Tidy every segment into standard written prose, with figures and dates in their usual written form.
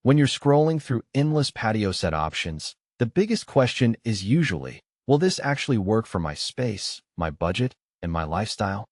When you're scrolling through endless patio set options, the biggest question is usually, will this actually work for my space, my budget, and my lifestyle?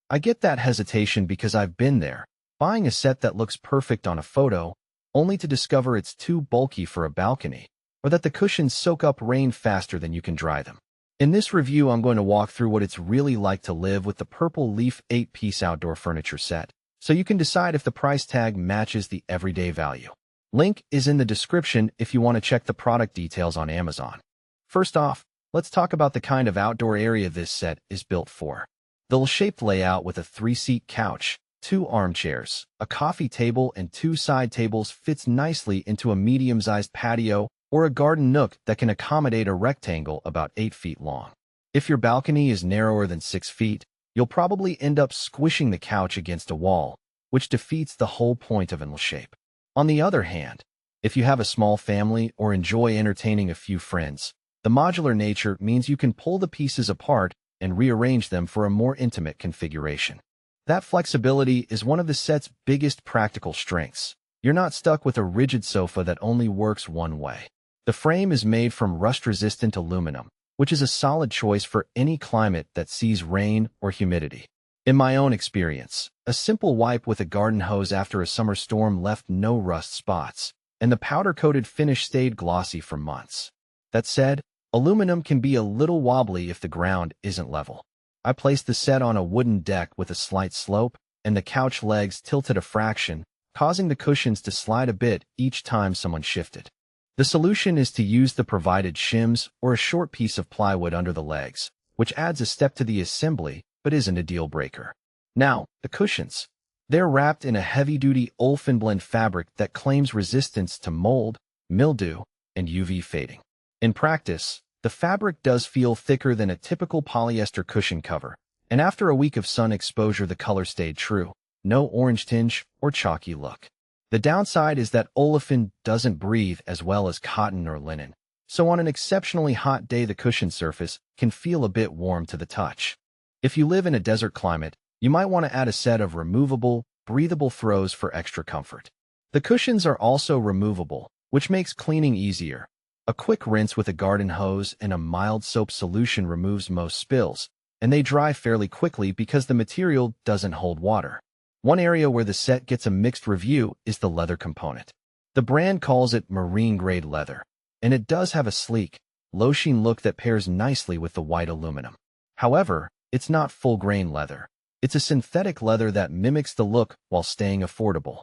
I get that hesitation because I've been there, buying a set that looks perfect on a photo, only to discover it's too bulky for a balcony, or that the cushions soak up rain faster than you can dry them. In this review, I'm going to walk through what it's really like to live with the Purple Leaf 8-piece outdoor furniture set, so you can decide if the price tag matches the everyday value. Link is in the description if you want to check the product details on Amazon. First off, let's talk about the kind of outdoor area this set is built for. The L-shaped layout with a 3-seat couch, 2 armchairs, a coffee table, and 2 side tables fits nicely into a medium-sized patio or a garden nook that can accommodate a rectangle about 8 feet long. If your balcony is narrower than 6 feet, you'll probably end up squishing the couch against a wall, which defeats the whole point of an L-shape. On the other hand, if you have a small family or enjoy entertaining a few friends, the modular nature means you can pull the pieces apart and rearrange them for a more intimate configuration. That flexibility is one of the set's biggest practical strengths. You're not stuck with a rigid sofa that only works one way. The frame is made from rust-resistant aluminum, which is a solid choice for any climate that sees rain or humidity. In my own experience, a simple wipe with a garden hose after a summer storm left no rust spots, and the powder-coated finish stayed glossy for months. That said, aluminum can be a little wobbly if the ground isn't level. I placed the set on a wooden deck with a slight slope, and the couch legs tilted a fraction, causing the cushions to slide a bit each time someone shifted. The solution is to use the provided shims or a short piece of plywood under the legs, which adds a step to the assembly but isn't a deal breaker. Now, the cushions. They're wrapped in a heavy-duty Olefin-Blend fabric that claims resistance to mold, mildew, and UV fading. In practice, the fabric does feel thicker than a typical polyester cushion cover, and after a week of sun exposure the color stayed true, no orange tinge or chalky look. The downside is that olefin doesn't breathe as well as cotton or linen, so on an exceptionally hot day the cushion surface can feel a bit warm to the touch. If you live in a desert climate, you might want to add a set of removable, breathable throws for extra comfort. The cushions are also removable, which makes cleaning easier. A quick rinse with a garden hose and a mild soap solution removes most spills, and they dry fairly quickly because the material doesn't hold water. One area where the set gets a mixed review is the leather component. The brand calls it marine-grade leather, and it does have a sleek, low-sheen look that pairs nicely with the white aluminum. However, it's not full-grain leather. It's a synthetic leather that mimics the look while staying affordable.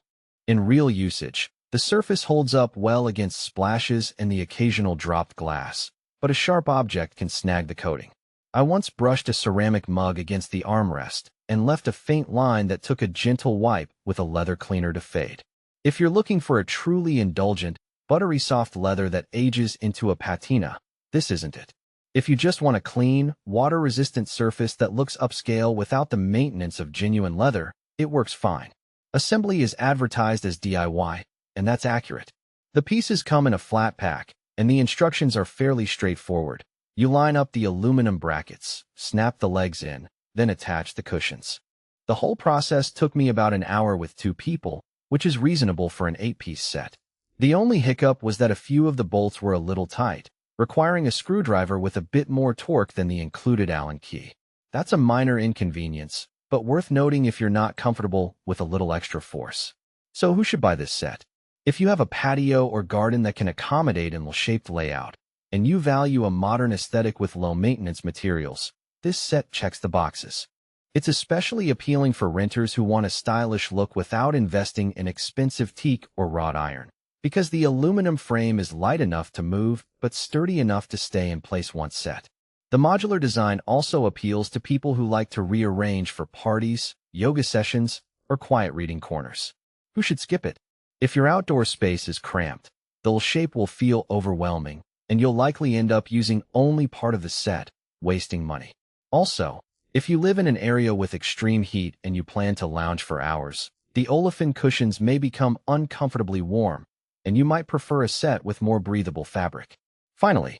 In real usage, the surface holds up well against splashes and the occasional dropped glass, but a sharp object can snag the coating. I once brushed a ceramic mug against the armrest and left a faint line that took a gentle wipe with a leather cleaner to fade. If you're looking for a truly indulgent, buttery soft leather that ages into a patina, this isn't it. If you just want a clean, water-resistant surface that looks upscale without the maintenance of genuine leather, it works fine. Assembly is advertised as DIY, and that's accurate. The pieces come in a flat pack, and the instructions are fairly straightforward. You line up the aluminum brackets, snap the legs in, then attach the cushions. The whole process took me about an hour with 2 people, which is reasonable for an 8-piece set. The only hiccup was that a few of the bolts were a little tight, requiring a screwdriver with a bit more torque than the included Allen key. That's a minor inconvenience, but worth noting if you're not comfortable with a little extra force. So who should buy this set? If you have a patio or garden that can accommodate an L-shaped layout, and you value a modern aesthetic with low-maintenance materials, this set checks the boxes. It's especially appealing for renters who want a stylish look without investing in expensive teak or wrought iron, because the aluminum frame is light enough to move but sturdy enough to stay in place once set. The modular design also appeals to people who like to rearrange for parties, yoga sessions, or quiet reading corners. Who should skip it? If your outdoor space is cramped, the L-shape will feel overwhelming, and you'll likely end up using only part of the set, wasting money. Also, if you live in an area with extreme heat and you plan to lounge for hours, the olefin cushions may become uncomfortably warm, and you might prefer a set with more breathable fabric. Finally,